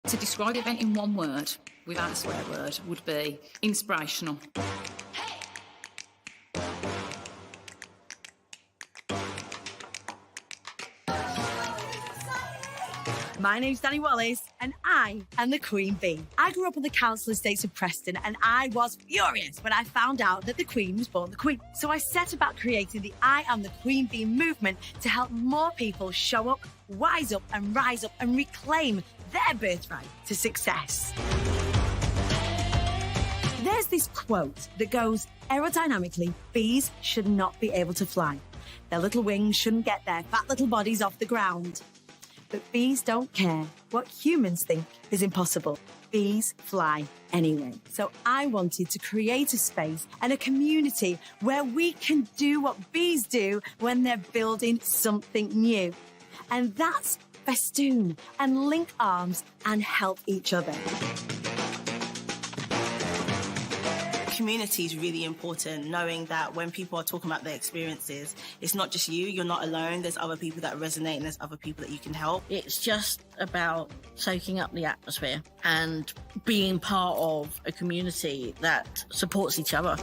To describe the event in one word, without a swear word, would be inspirational. My name's Danny Wallace and I am the Queen Bee. I grew up on the council estates of Preston and I was furious when I found out that the Queen was born the Queen. So I set about creating the I Am the Queen Bee movement to help more people show up, wise up and rise up and reclaim their birthright to success. There's this quote that goes, aerodynamically, bees should not be able to fly. Their little wings shouldn't get their fat little bodies off the ground. But bees don't care what humans think is impossible. Bees fly anyway. So I wanted to create a space and a community where we can do what bees do when they're building something new. And that's festoon and link arms and help each other. Community is really important, knowing that when people are talking about their experiences, it's not just you, you're not alone, there's other people that resonate and there's other people that you can help. It's just about soaking up the atmosphere and being part of a community that supports each other.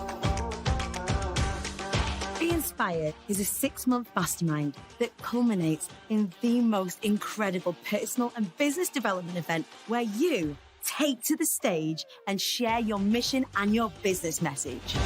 Be Inspired is a 6-month mastermind that culminates in the most incredible personal and business development event where you take to the stage and share your mission and your business message.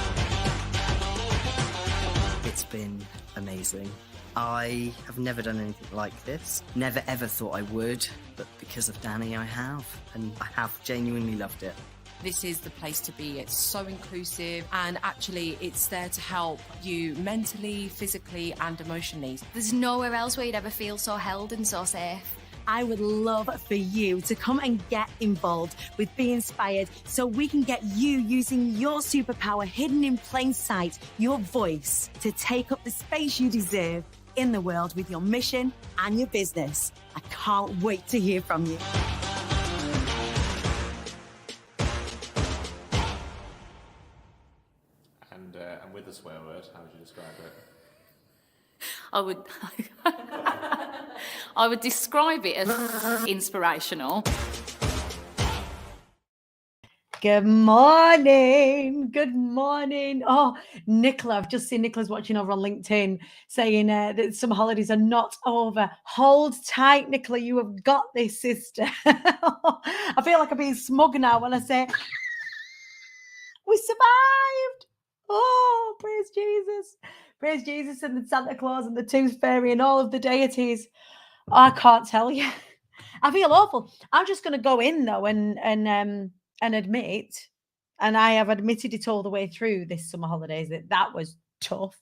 It's been amazing. I have never done anything like this. Never ever thought I would, but because of Danny I have, and I have genuinely loved it. This is the place to be. It's so inclusive and actually it's there to help you mentally, physically and emotionally. There's nowhere else where you'd ever feel so held and so safe. I would love for you to come and get involved with Be Inspired so we can get you using your superpower hidden in plain sight, your voice, to take up the space you deserve in the world with your mission and your business. I can't wait to hear from you. And with the swear word, how would you describe it? I would describe it as inspirational. Good morning. Good morning. Oh, Nicola, I've just seen Nicola's watching over on LinkedIn saying that summer holidays are not over. Hold tight, Nicola. You have got this, sister. I feel like I'm being smug now when I say, we survived. Oh, praise Jesus. Praise Jesus and the Santa Claus and the Tooth Fairy and all of the deities. I can't tell you. I feel awful. I'm just going to go in though and admit, and I have admitted it all the way through this summer holidays, that was tough.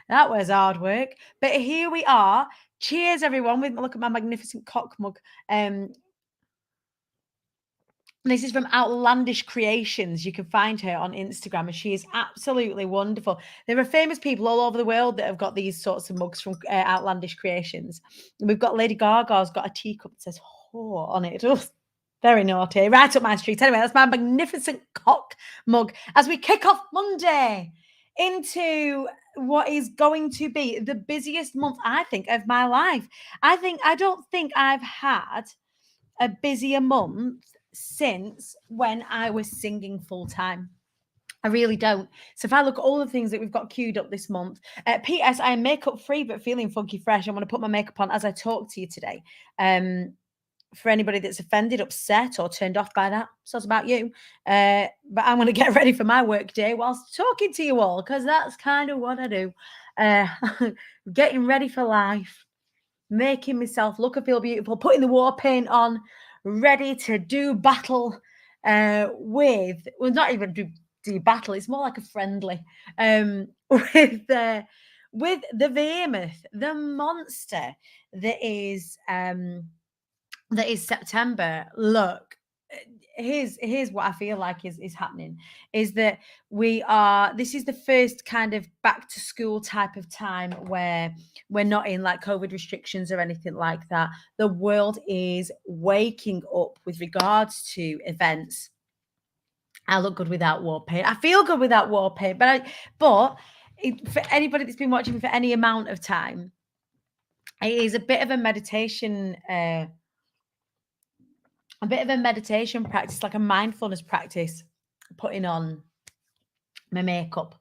That was hard work. But here we are. Cheers, everyone. Look at my magnificent cock mug. This is from Outlandish Creations. You can find her on Instagram and she is absolutely wonderful. There are famous people all over the world that have got these sorts of mugs from Outlandish Creations. We've got Lady Gaga's got a teacup that says whore on it. Oh, very naughty. Right up my street. Anyway, that's my magnificent cock mug as we kick off Monday into what is going to be the busiest month, I think, of my life. I don't think I've had a busier month since when I was singing full time. I really don't. So if I look at all the things that we've got queued up this month, P.S. I am makeup free but feeling funky fresh. I'm going to put my makeup on as I talk to you today. For anybody that's offended, upset or turned off by that, so it's about you. But I'm going to get ready for my work day whilst talking to you all because that's kind of what I do. Getting ready for life, making myself look and feel beautiful, putting the war paint on, ready to do battle not even do battle, it's more like a friendly with the behemoth, the monster that is September. Look, here's what I feel like is happening is that this is the first kind of back to school type of time where we're not in like COVID restrictions or anything like that. The world is waking up with regards to events. I look good without war paint. I feel good without war paint, for anybody that's been watching me for any amount of time, it is a bit of a meditation a bit of a meditation practice, like a mindfulness practice, putting on my makeup.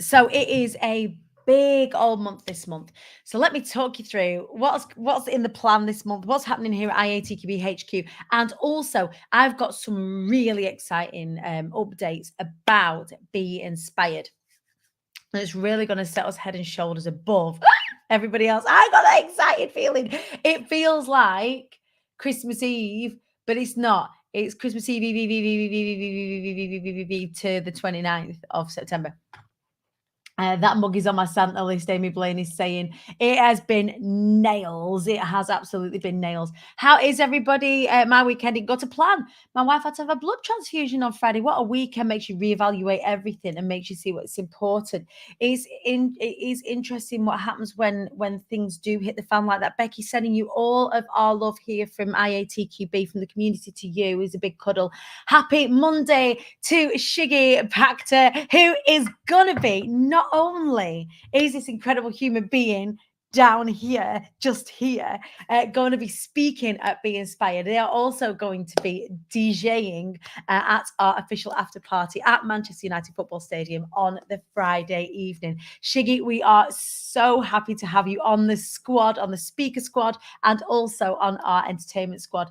So it is a big old month this month. So let me talk you through what's in the plan this month, what's happening here at IATQB HQ. And also, I've got some really exciting updates about Be Inspired. And it's really going to set us head and shoulders above everybody else. I got that excited feeling. It feels like Christmas Eve, but it's not. It's Christmas Eve to the 29th of September. That mug is on my Santa list. Amy Blaine is saying it has been nails. It has absolutely been nails. How is everybody? My weekend didn't go to plan. My wife had to have a blood transfusion on Friday. What a weekend makes you reevaluate everything and makes you see what's important. It is interesting what happens when things do hit the fan like that. Becky, sending you all of our love here from IATQB, from the community to you. Is a big cuddle. Happy Monday to Shiggy Pactor, who is gonna be not only is this incredible human being down here, just here, going to be speaking at Be Inspired. They are also going to be DJing at our official after party at Manchester United Football Stadium on the Friday evening. Shiggy, we are so happy to have you on the squad, on the speaker squad, and also on our entertainment squad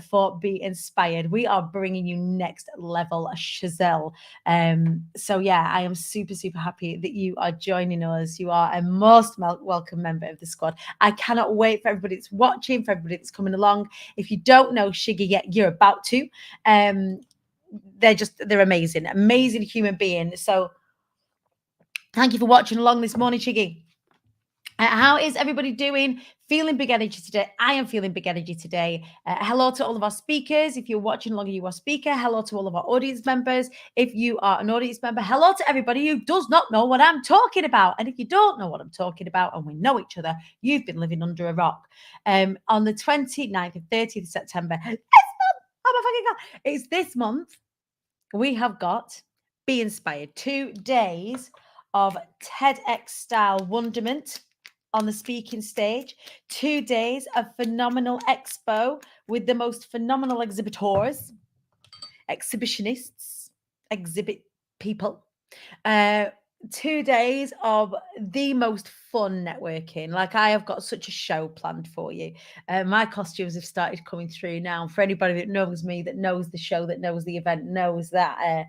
for Be Inspired. We are bringing you next level Chazelle. So yeah, I am super, super happy that you are joining us. You are a most welcome member of the squad. I cannot wait for everybody that's watching, for everybody that's coming along. If you don't know Shiggy yet, you're about to. They're amazing human beings. So thank you for watching along this morning, Shiggy. How is everybody doing? Feeling big energy today. I am feeling big energy today. Hello to all of our speakers. If you're watching along and you are a speaker, hello to all of our audience members. If you are an audience member, hello to everybody who does not know what I'm talking about. And if you don't know what I'm talking about and we know each other, you've been living under a rock. On the 29th and 30th of September, this month, oh my fucking God, it's this month, we have got Be Inspired. 2 days of TEDx style wonderment on the speaking stage, 2 days of phenomenal expo with the most phenomenal exhibitors, exhibitionists, exhibit people. 2 days of the most fun networking. Like, I have got such a show planned for you. My costumes have started coming through now. For anybody that knows me, that knows the show, that knows the event, knows that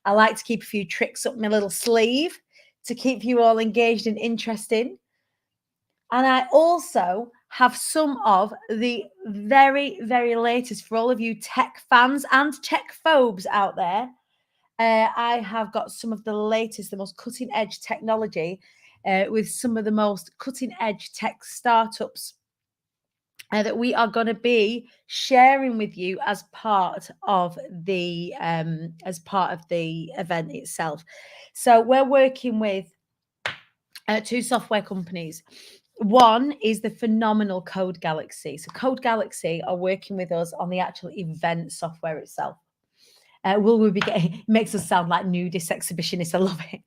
I like to keep a few tricks up my little sleeve to keep you all engaged and interested. And I also have some of the very, very latest for all of you tech fans and tech phobes out there. I have got some of the latest, the most cutting edge technology with some of the most cutting edge tech startups that we are going to be sharing with you as part of the event itself. So we're working with 2 software companies. One is the phenomenal Code Galaxy. So Code Galaxy are working with us on the actual event software itself. Will we be getting, it makes us sound like nudist exhibitionists. I love it.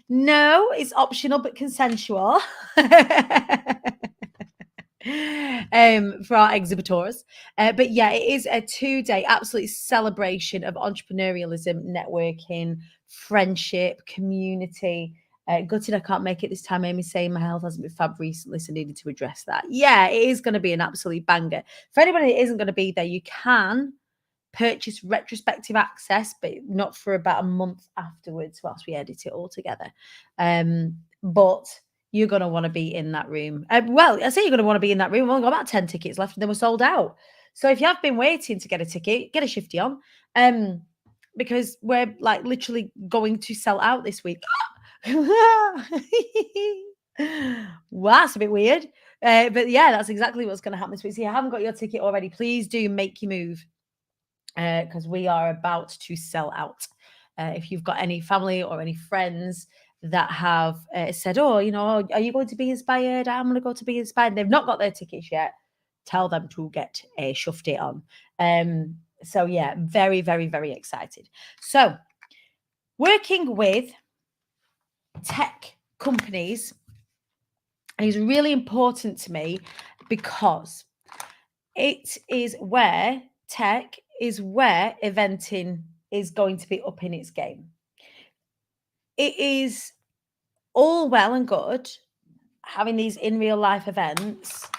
No, it's optional but consensual. For our exhibitors. But yeah, it is a 2-day absolute celebration of entrepreneurialism, networking, friendship, community. Gutted I can't make it this time. Amy's saying my health hasn't been fab recently, so needed to address that. Yeah, it is going to be an absolute banger. For anybody that isn't going to be there, you can purchase retrospective access, but not for about a month afterwards whilst we edit it all together. But you're going to want to be in that room. Well, I say you're going to want to be in that room. We've only got about 10 tickets left and then we're sold out. So if you have been waiting to get a ticket, get a shifty on. Because we're like literally going to sell out this week. Wow, that's a bit weird. But yeah, that's exactly what's going to happen this week. So if you haven't got your ticket already, please do make your move because we are about to sell out. If you've got any family or any friends that have said, oh, you know, are you going to Be Inspired? I'm going to go to Be Inspired. They've not got their tickets yet. Tell them to get a shoved it on. So yeah, very, very, very excited. So working with tech companies is really important to me because it is where tech is where eventing is going to be up in its game. It is all well and good having these in real life events,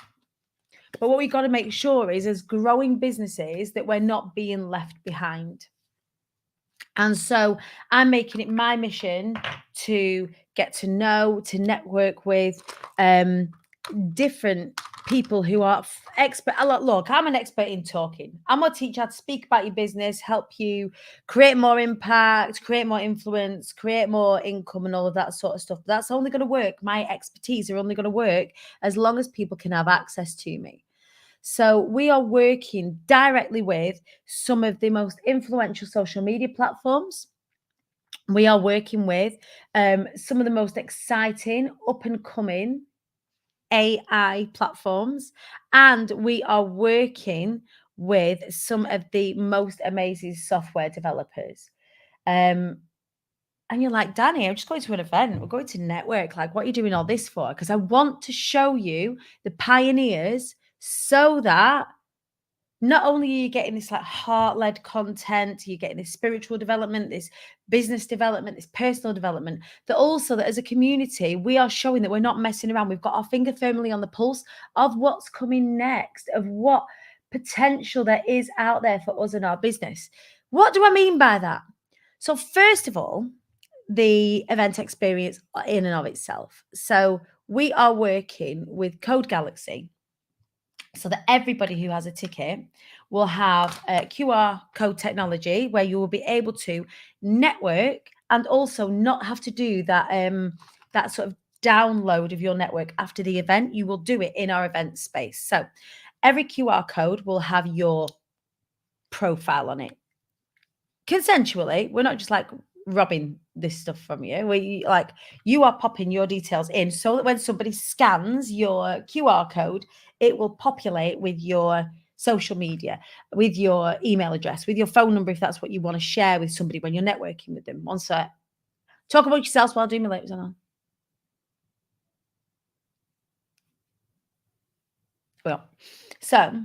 but what we've got to make sure is, as growing businesses, that we're not being left behind. And so I'm making it my mission to get to know, to network with different people who are expert. Look, I'm an expert in talking. I'm going to teach you how to speak about your business, help you create more impact, create more influence, create more income and all of that sort of stuff. But that's only going to work. My expertise are only going to work as long as people can have access to me. So we are working directly with some of the most influential social media platforms. We are working with some of the most exciting up and coming AI platforms, and we are working with some of the most amazing software developers. And you're like, Danny, I'm just going to an event. We're going to network. Like, what are you doing all this for? Because I want to show you the pioneers so that not only are you getting this like heart-led content, you're getting this spiritual development, this business development, this personal development, that also that as a community, we are showing that we're not messing around. We've got our finger firmly on the pulse of what's coming next, of what potential there is out there for us and our business. What do I mean by that? So first of all, the event experience in and of itself. So we are working with Code Galaxy, so that everybody who has a ticket will have a QR code technology where you will be able to network and also not have to do that that sort of download of your network after the event. You will do it in our event space. So every QR code will have your profile on it. Consensually, we're not just like robbing this stuff from you. You are popping your details in so that when somebody scans your QR code, it will populate with your social media, with your email address, with your phone number, if that's what you want to share with somebody when you're networking with them. One sec. Talk about yourselves while doing my lips on. Well, so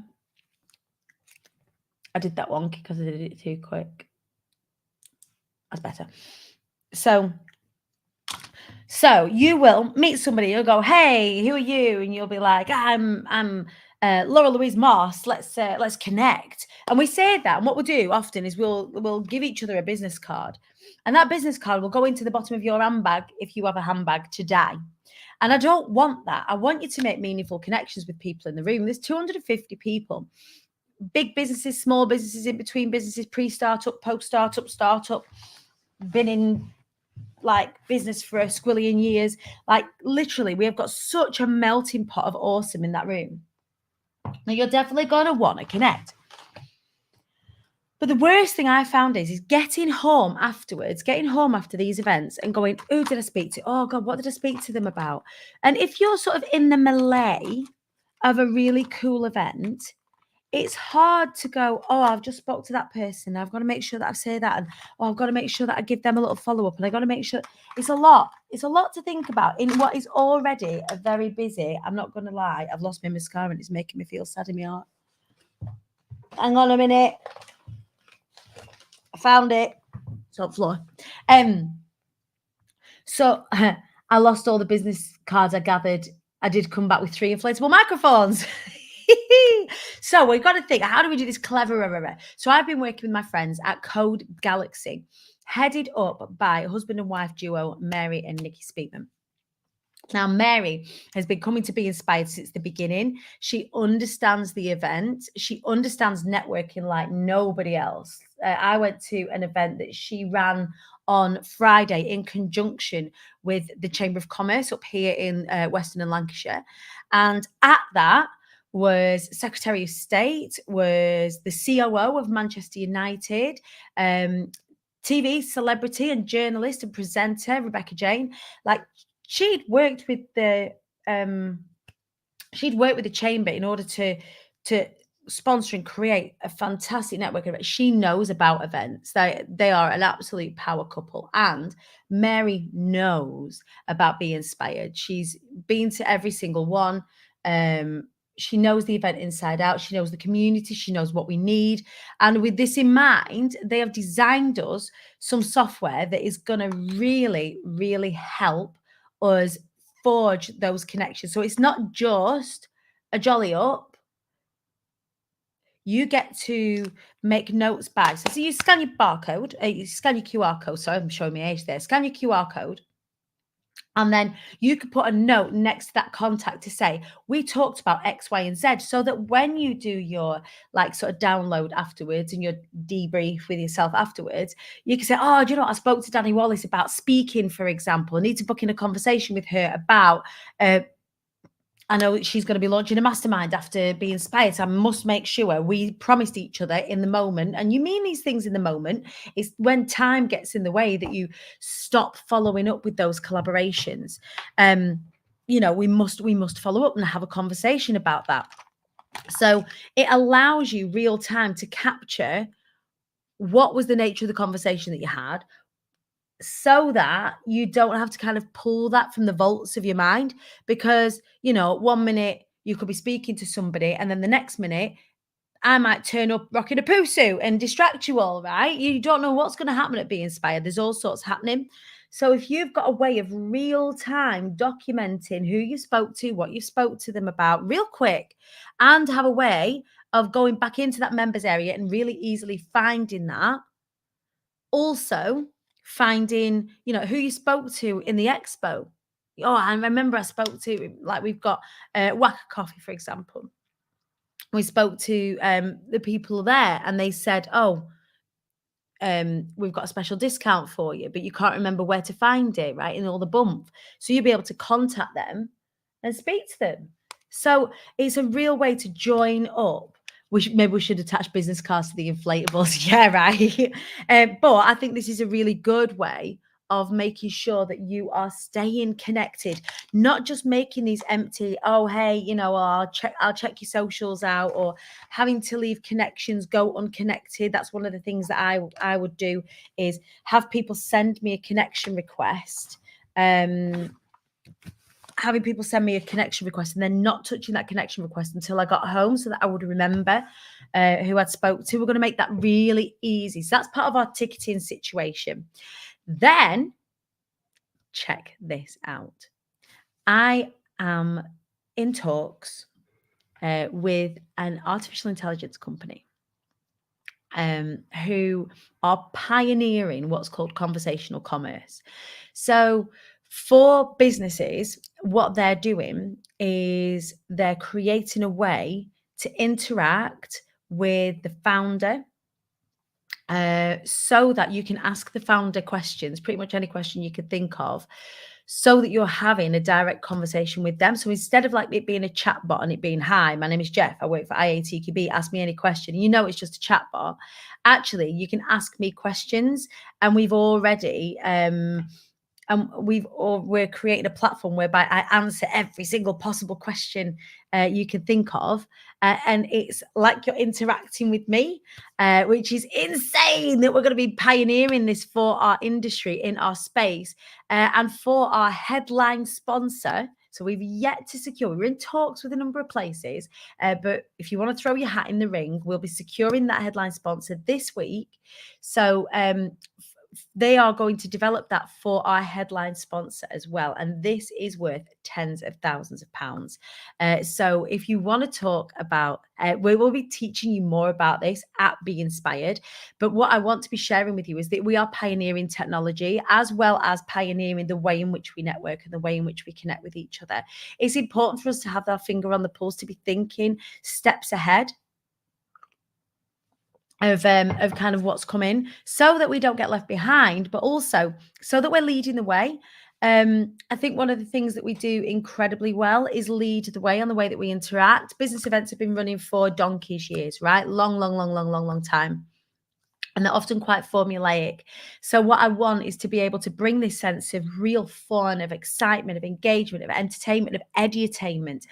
I did that one because I did it too quick. That's better. So you will meet somebody, you'll go, hey, who are you? And you'll be like, I'm Laura Louise Moss. Let's connect. And we say that. And what we'll do often is we'll give each other a business card. And that business card will go into the bottom of your handbag if you have a handbag today. And I don't want that. I want you to make meaningful connections with people in the room. There's 250 people. Big businesses, small businesses, in between businesses, pre-startup, post-startup, startup, been in like business for a squillion years. Like literally, we have got such a melting pot of awesome in that room. Now you're definitely going to want to connect. But the worst thing I found is getting home after these events and going, who did I speak to? Oh God, what did I speak to them about? And if you're sort of in the melee of a really cool event, it's hard to go, oh, I've just spoke to that person. I've got to make sure that I say that. And I've got to make sure that I give them a little follow-up. And I got to make sure it's a lot. It's a lot to think about in what is already a very busy. I'm not going to lie. I've lost my mascara and it's making me feel sad in my heart. Hang on a minute. I found it. It's on the floor. So I lost all the business cards I gathered. I did come back with 3 inflatable microphones. So we've got to think, how do we do this cleverer? So I've been working with my friends at Code Galaxy, headed up by husband and wife duo Mary and Nikki Speakman. Now, Mary has been coming to Be Inspired since the beginning. She understands the event. She understands networking like nobody else. I went to an event that she ran on Friday in conjunction with the Chamber of Commerce up here in Western and Lancashire. And at that was Secretary of State, was the COO of Manchester United, TV celebrity and journalist and presenter Rebecca Jane. Like, she'd worked with the chamber in order to sponsor and create a fantastic network of events. She knows about events. They are an absolute power couple. And Mary knows about Be Inspired. She's been to every single one. She knows the event inside out. She knows the community. She knows what we need. And with this in mind, they have designed us some software that is going to really, really help us forge those connections. So it's not just a jolly up. You get to make notes back. So you scan your barcode, you scan your QR code. Sorry, I'm showing my age there. Scan your QR code. And then you could put a note next to that contact to say, we talked about X, Y, and Z, so that when you do your like sort of download afterwards and your debrief with yourself afterwards, you can say, oh, do you know what? I spoke to Danny Wallace about speaking, for example. I need to book in a conversation with her about I know she's going to be launching a mastermind after Be Inspired. So I must make sure we promised each other in the moment. And you mean these things in the moment. It's when time gets in the way that you stop following up with those collaborations. You know, we must follow up and have a conversation about that. So it allows you real time to capture what was the nature of the conversation that you had, so that you don't have to kind of pull that from the vaults of your mind, because, you know, 1 minute you could be speaking to somebody and then the next minute I might turn up rocking a poo suit and distract you all, right? You don't know what's going to happen at Be Inspired. There's all sorts happening. So if you've got a way of real time documenting who you spoke to, what you spoke to them about real quick, and have a way of going back into that members area and really easily finding that. Also, finding, you know, who you spoke to in the expo. Oh, I remember I spoke to, like, we've got Waka Coffee, for example. We spoke to the people there and they said, oh, we've got a special discount for you, but you can't remember where to find it, right? In all the bump. So you'll be able to contact them and speak to them. So it's a real way to join up. Maybe we should attach business cards to the inflatables. Yeah, right. But I think this is a really good way of making sure that you are staying connected, not just making these empty, oh, hey, you know, I'll check your socials out, or having to leave connections go unconnected. That's one of the things that I would do, is have people send me a connection request. Having people send me a connection request and then not touching that connection request until I got home, so that I would remember who I'd spoke to. We're going to make that really easy. So that's part of our ticketing situation. Then check this out. I am in talks with an artificial intelligence company who are pioneering what's called conversational commerce. So for businesses, what they're doing is they're creating a way to interact with the founder, so that you can ask the founder questions, pretty much any question you could think of, so that you're having a direct conversation with them. So instead of like it being a chat bot and it being, hi, my name is Jeff, I work for IATQB, ask me any question, you know, it's just a chat bot. Actually, you can ask me questions, and we've already we're creating a platform whereby I answer every single possible question you can think of, and it's like you're interacting with me, which is insane that we're going to be pioneering this for our industry, in our space, and for our headline sponsor. So we've yet to secure, we're in talks with a number of places, but if you want to throw your hat in the ring, we'll be securing that headline sponsor this week. So they are going to develop that for our headline sponsor as well. And this is worth tens of thousands of pounds. So if you want to talk about, we will be teaching you more about this at Be Inspired. But what I want to be sharing with you is that we are pioneering technology, as well as pioneering the way in which we network and the way in which we connect with each other. It's important for us to have our finger on the pulse, to be thinking steps ahead of kind of what's coming, so that we don't get left behind, but also so that we're leading the way. I think one of the things that we do incredibly well is lead the way on the way that we interact. Business events have been running for donkey's years, right? Long time. and they're often quite formulaic. So what I want is to be able to bring this sense of real fun, of excitement, of engagement, of entertainment, of edutainment,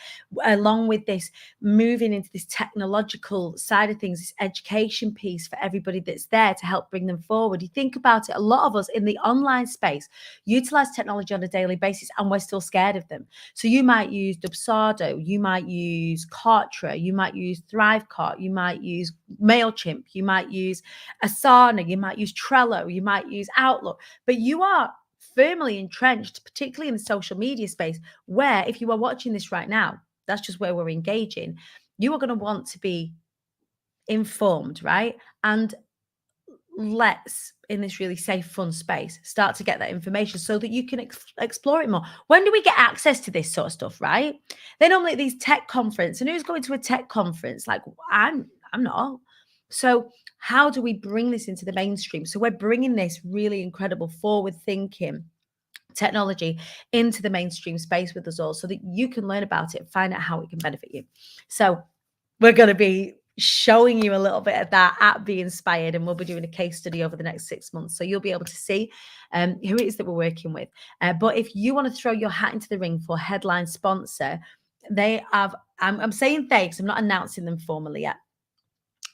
along with this moving into this technological side of things, this education piece for everybody that's there to help bring them forward. You think about it, a lot of us in the online space utilize technology on a daily basis, and we're still scared of them. So you might use Dubsado, you might use Kartra, you might use Thrivecart, you might use MailChimp, you might use Asana, you might use Trello, you might use Outlook, but you are firmly entrenched, particularly in the social media space, where if you are watching this right now, that's just where we're engaging. You are going to want to be informed, right? And let's, in this really safe, fun space, start to get that information so that you can explore it more. When do we get access to this sort of stuff, right? They're normally at these tech conference, and who's going to a tech conference? Like, I'm not. So how do we bring this into the mainstream? So we're bringing this really incredible forward thinking technology into the mainstream space with us all so that you can learn about it, find out how it can benefit you. So we're going to be showing you a little bit of that at Be Inspired, and we'll be doing a case study over the next 6 months. So you'll be able to see who it is that we're working with. But if you want to throw your hat into the ring for headline sponsor, they have, I'm saying they because I'm not announcing them formally yet.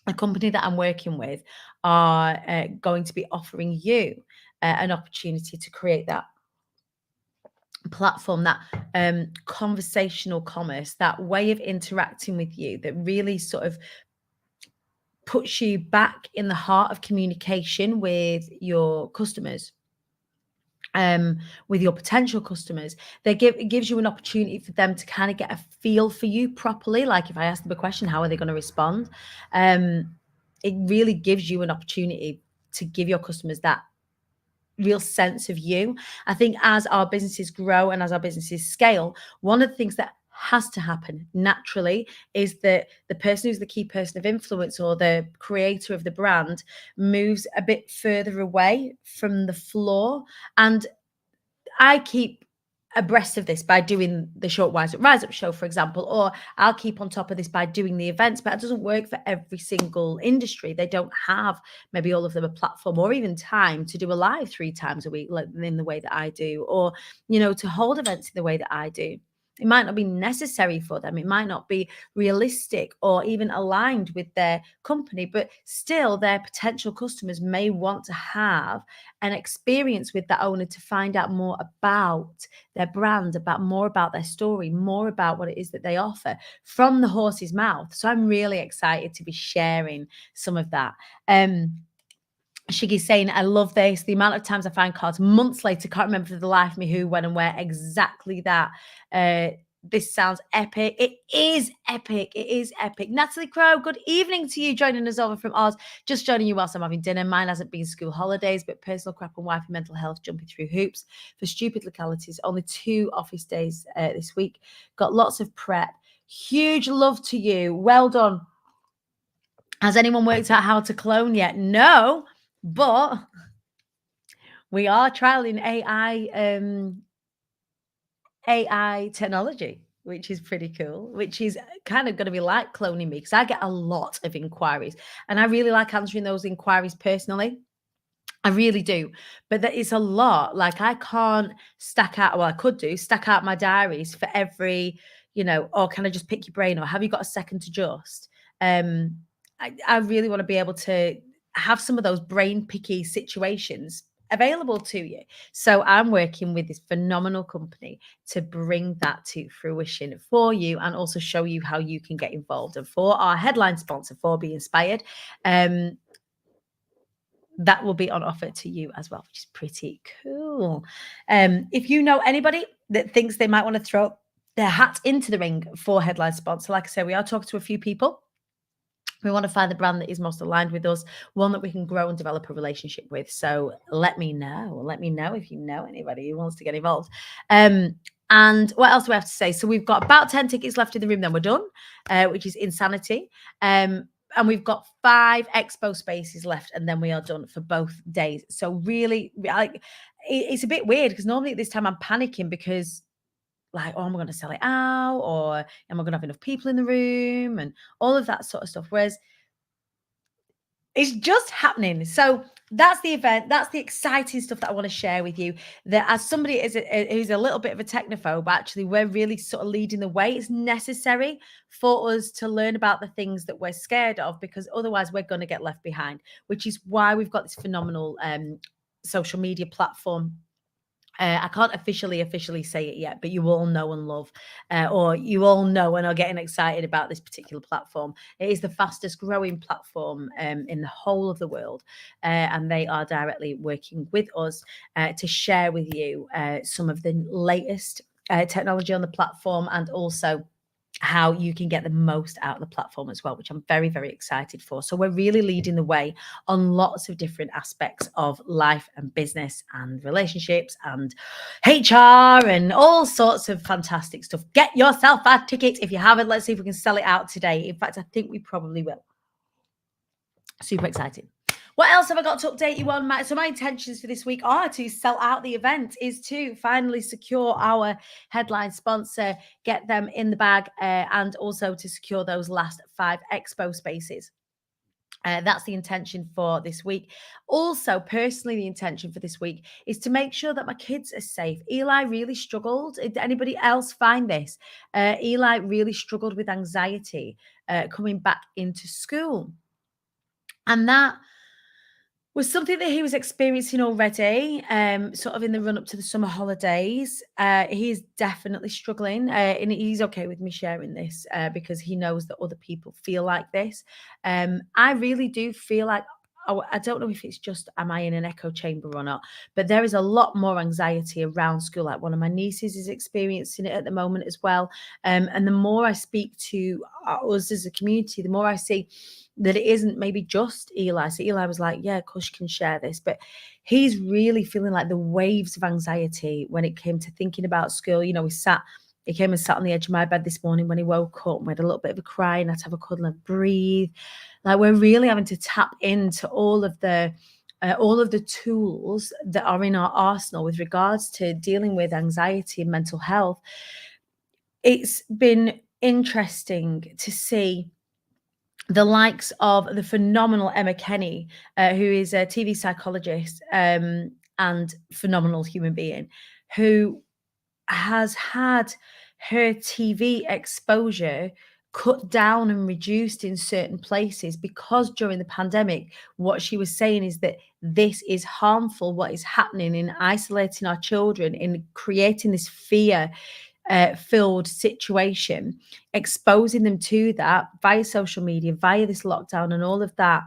A company that I'm working with are going to be offering you an opportunity to create that platform, that conversational commerce, that way of interacting with you that really sort of puts you back in the heart of communication with your customers, with your potential customers. It gives you an opportunity for them to kind of get a feel for you properly. Like if I ask them a question, how are they going to respond? It really gives you an opportunity to give your customers that real sense of you. I think as our businesses grow and as our businesses scale, one of the things that has to happen naturally is that the person who's the key person of influence or the creator of the brand moves a bit further away from the floor. And I keep abreast of this by doing the short Rise Up show, for example, or I'll keep on top of this by doing the events, but it doesn't work for every single industry. They don't have maybe all of them a platform or even time to do a live 3 times a week like in the way that I do, or, you know, to hold events in the way that I do. It might not be necessary for them. It might not be realistic or even aligned with their company, but still their potential customers may want to have an experience with that owner to find out more about their brand, more about their story, more about what it is that they offer from the horse's mouth. So I'm really excited to be sharing some of that. Shiggy's saying, I love this. The amount of times I find cards months later, can't remember for the life of me who, when, and where. Exactly that. This sounds epic. It is epic. It is epic. Natalie Crow, good evening to you, joining us over from Oz. Just joining you whilst I'm having dinner. Mine hasn't been school holidays, but personal crap and wifey mental health jumping through hoops for stupid localities. Only 2 office days this week. Got lots of prep. Huge love to you. Well done. Has anyone worked out how to clone yet? No. But we are trialing AI technology, which is pretty cool, which is kind of going to be like cloning me because I get a lot of inquiries and I really like answering those inquiries personally. I really do. But that is a lot. Like I can't stack out, well, I could do stack out my diaries for every, you know, or can I just pick your brain or have you got a second to just? I really want to be able to have some of those brain picky situations available to you. So I'm working with this phenomenal company to bring that to fruition for you and also show you how you can get involved. And for our headline sponsor, for Be Inspired, that will be on offer to you as well, which is pretty cool. If you know anybody that thinks they might want to throw their hat into the ring for headline sponsor, like I said, we are talking to a few people. We want to find the brand that is most aligned with us, one that we can grow and develop a relationship with. So let me know. Let me know if you know anybody who wants to get involved. And what else do we have to say? So we've got about 10 tickets left in the room, then we're done, which is insanity. And we've got 5 expo spaces left, and then we are done for both days. So really, like, it's a bit weird because normally at this time I'm panicking because like, oh, am I going to sell it out? Or am I going to have enough people in the room? And all of that sort of stuff. Whereas It's just happening. So that's the event. That's the exciting stuff that I want to share with you. That as somebody who's a little bit of a technophobe, actually, we're really sort of leading the way. It's necessary for us to learn about the things that we're scared of, because otherwise we're going to get left behind, which is why we've got this phenomenal social media platform. I can't officially say it yet, but you all know and love, or you all know and are getting excited about this particular platform. It is the fastest growing platform in the whole of the world, and they are directly working with us to share with you some of the latest technology on the platform, and also how you can get the most out of the platform as well, which I'm very, very excited for. So we're really leading the way on lots of different aspects of life and business and relationships and HR and all sorts of fantastic stuff. Get yourself a ticket if you haven't. Let's see if we can sell it out today. In fact, I think we probably will. Super excited. What else have I got to update you on? My intentions for this week are to sell out the event, is to finally secure our headline sponsor, get them in the bag, and also to secure those last 5 expo spaces. That's the intention for this week. Also, personally, the intention for this week is to make sure that my kids are safe. Eli really struggled. Did anybody else find this? Eli really struggled with anxiety coming back into school. And that was something that he was experiencing already, sort of in the run up to the summer holidays. He's definitely struggling, and he's okay with me sharing this because he knows that other people feel like this. I really do feel like, I don't know if it's just, am I in an echo chamber or not, but there is a lot more anxiety around school. Like one of my nieces is experiencing it at the moment as well. And the more I speak to us as a community, the more I see that it isn't maybe just Eli. So Eli was like, yeah, Kush can share this, but he's really feeling like the waves of anxiety when it came to thinking about school. You know, he came and sat on the edge of my bed this morning when he woke up and we had a little bit of a cry and I had to have a cuddle and breathe. Like we're really having to tap into all of the tools that are in our arsenal with regards to dealing with anxiety and mental health. It's been interesting to see the likes of the phenomenal Emma Kenny, who is a TV psychologist and phenomenal human being, who has had her TV exposure cut down and reduced in certain places because during the pandemic, what she was saying is that this is harmful, what is happening in isolating our children, in creating this fear filled situation, exposing them to that via social media, via this lockdown and all of that.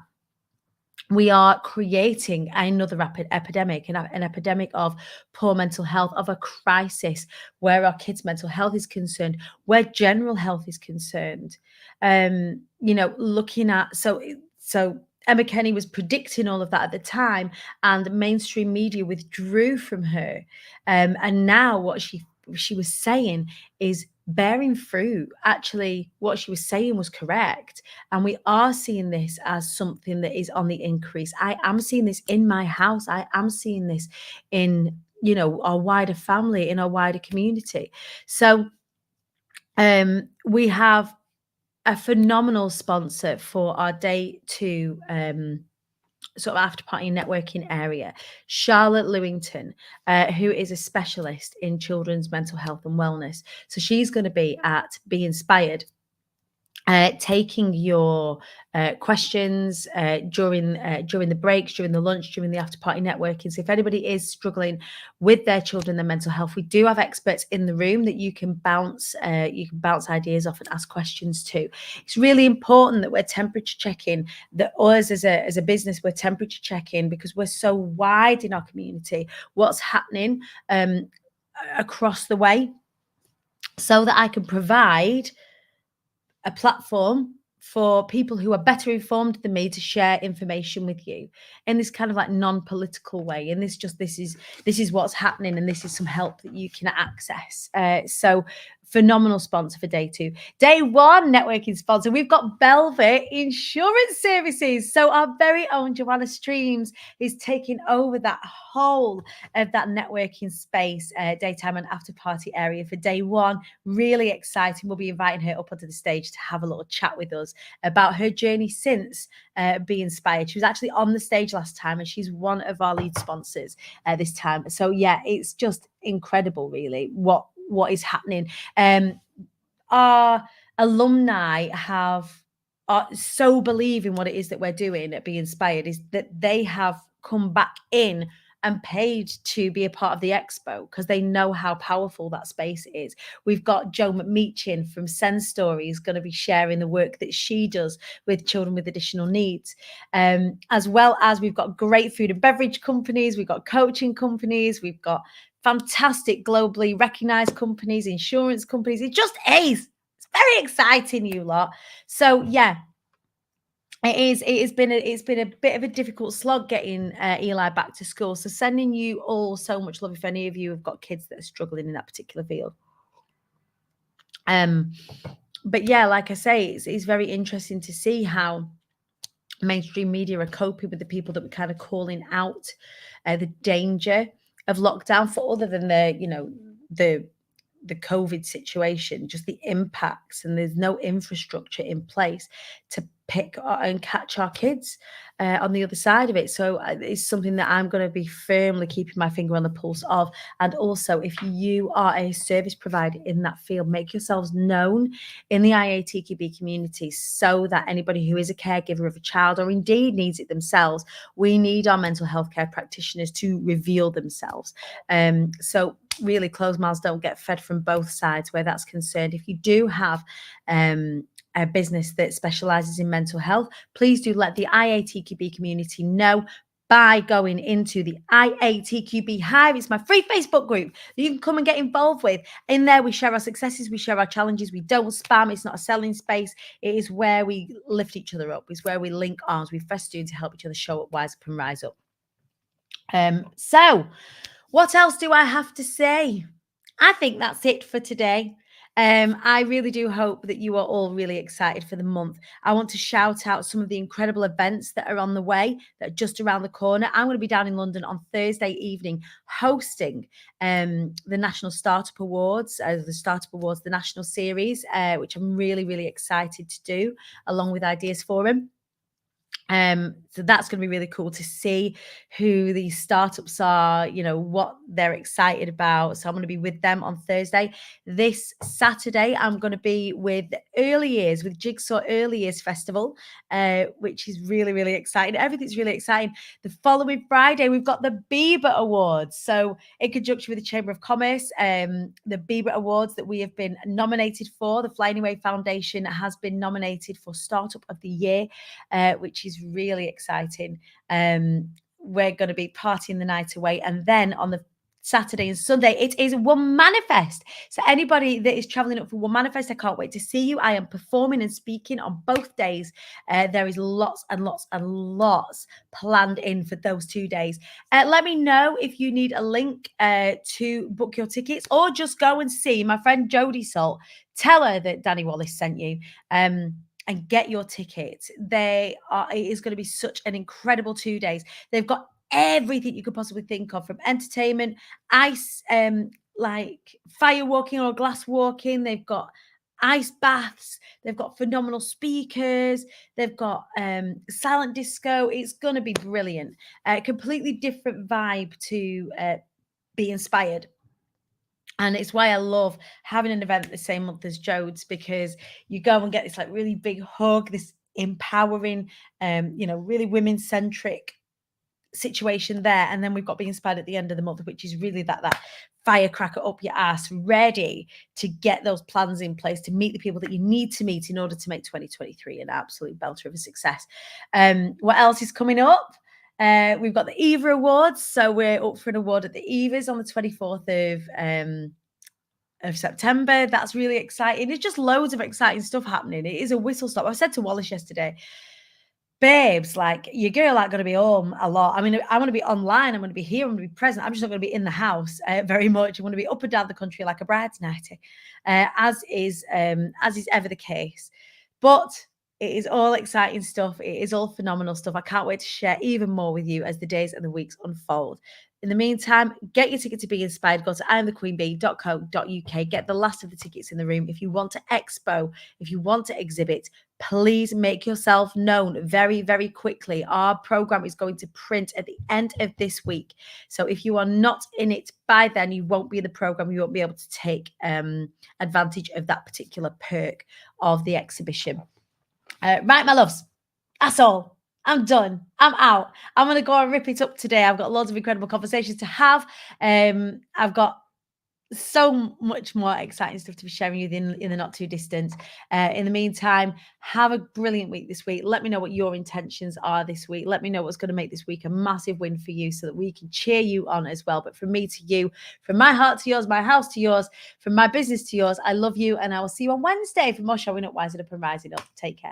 We are creating another epidemic, an epidemic of poor mental health, of a crisis where our kids' mental health is concerned, where general health is concerned. Looking at, so Emma Kenny was predicting all of that at the time, and mainstream media withdrew from her. And now what she was saying is bearing fruit. Actually, what she was saying was correct. And we are seeing this as something that is on the increase. I am seeing this in my house. I am seeing this in, our wider family, in our wider community. So we have a phenomenal sponsor for our day 2 sort of after party networking area, Charlotte Lewington, who is a specialist in children's mental health and wellness. So she's going to be at Be Inspired, taking your questions during the breaks, during the lunch, during the after party networking. So if anybody is struggling with their children, their mental health, we do have experts in the room that you can bounce ideas off and ask questions to. It's really important that we're temperature checking, that us as a business, we're temperature checking, because we're so wide in our community, what's happening across the way, so that I can provide a platform for people who are better informed than me to share information with you in this kind of like non-political way. And this is what's happening, and this is some help that you can access. So phenomenal sponsor for day 2. Day 1 networking sponsor, we've got Velvet Insurance Services. So our very own Joanna Streams is taking over that whole of that networking space, daytime and after party area for day 1. Really exciting. We'll be inviting her up onto the stage to have a little chat with us about her journey since Be Inspired. She was actually on the stage last time, and she's one of our lead sponsors this time. So yeah, it's just incredible, really, what is happening. Our alumni are so believe in what it is that we're doing at Be Inspired, is that they have come back in and paid to be a part of the expo because they know how powerful that space is. We've got Jo McMeechin from Send Stories going to be sharing the work that she does with children with additional needs, as well as we've got great food and beverage companies, we've got coaching companies, we've got fantastic globally recognized companies, insurance companies. It just is. It's very exciting, you lot. So yeah, it's been a bit of a difficult slog getting Eli back to school. So sending you all so much love if any of you have got kids that are struggling in that particular field. But yeah, like I say, it's very interesting to see how mainstream media are coping with the people that we're kind of calling out the danger of lockdown for, other than the COVID situation, just the impacts, and there's no infrastructure in place to pick and catch our kids on the other side of it. So it's something that I'm going to be firmly keeping my finger on the pulse of. And also, if you are a service provider in that field, make yourselves known in the IATQB community so that anybody who is a caregiver of a child or indeed needs it themselves, we need our mental health care practitioners to reveal themselves. So really, closed mouths don't get fed from both sides where that's concerned. If you do have a business that specializes in mental health, please do let the IATQB community know by going into the IATQB Hive. It's my free Facebook group that you can come and get involved with. In there, we share our successes, we share our challenges, we don't spam. It's not a selling space. It is where we lift each other up. It's where we link arms, we festoon to help each other show up, wise up, and rise up. So what else do I have to say? I think that's it for today. I really do hope that you are all really excited for the month. I want to shout out some of the incredible events that are on the way, that are just around the corner. I'm going to be down in London on Thursday evening hosting the National Startup Awards, the National Series, which I'm really, really excited to do, along with Ideas Forum. So that's going to be really cool to see who these startups are, what they're excited about. So I'm going to be with them on Thursday. This Saturday, I'm going to be with Early Years, with Jigsaw Early Years Festival, which is really, really exciting. Everything's really exciting. The following Friday, we've got the Bieber Awards. So in conjunction with the Chamber of Commerce, the Bieber Awards that we have been nominated for, the Flying Away Foundation has been nominated for Startup of the Year, which is really exciting. We're going to be partying the night away, and then on the Saturday and Sunday, it is One Manifest. So anybody that is traveling up for One Manifest, I can't wait to see you. I am performing and speaking on both days. There is lots and lots and lots planned in for those 2 days. Let me know if you need a link to book your tickets, or just go and see my friend Jodie Salt. Tell her that Danny Wallace sent you. And get your tickets. It is going to be such an incredible 2 days. They've got everything you could possibly think of, from entertainment, ice, like fire walking or glass walking. They've got ice baths. They've got phenomenal speakers. They've got silent disco. It's going to be brilliant. Completely different vibe to Be Inspired. And it's why I love having an event the same month as Jode's, because you go and get this like really big hug, this empowering, really women-centric situation there. And then we've got Be Inspired at the end of the month, which is really that firecracker up your ass, ready to get those plans in place to meet the people that you need to meet in order to make 2023 an absolute belter of a success. What else is coming up? We've got the Eva Awards. So we're up for an award at the Evas on the 24th of September. That's really exciting. There's just loads of exciting stuff happening. It is a whistle stop. I said to Wallace yesterday, babes, like your girl ain't going to be home a lot. I mean, I want to be online. I'm going to be here. I'm going to be present. I'm just not going to be in the house very much. I want to be up and down the country like a bride's nighty, as is ever the case. But it is all exciting stuff. It is all phenomenal stuff. I can't wait to share even more with you as the days and the weeks unfold. In the meantime, get your ticket to Be Inspired. Go to iamthequeenbee.co.uk. Get the last of the tickets in the room. If you want to expo, if you want to exhibit, please make yourself known very, very quickly. Our program is going to print at the end of this week. So if you are not in it by then, you won't be in the program. You won't be able to take advantage of that particular perk of the exhibition. Right, my loves, that's all. I'm done. I'm out. I'm going to go and rip it up today. I've got loads of incredible conversations to have. I've got so much more exciting stuff to be sharing with you in the not too distant. In the meantime, have a brilliant week this week. Let me know what your intentions are this week. Let me know what's going to make this week a massive win for you so that we can cheer you on as well. But from me to you, from my heart to yours, my house to yours, from my business to yours, I love you and I will see you on Wednesday for more showing up, wising up and rising up. Take care.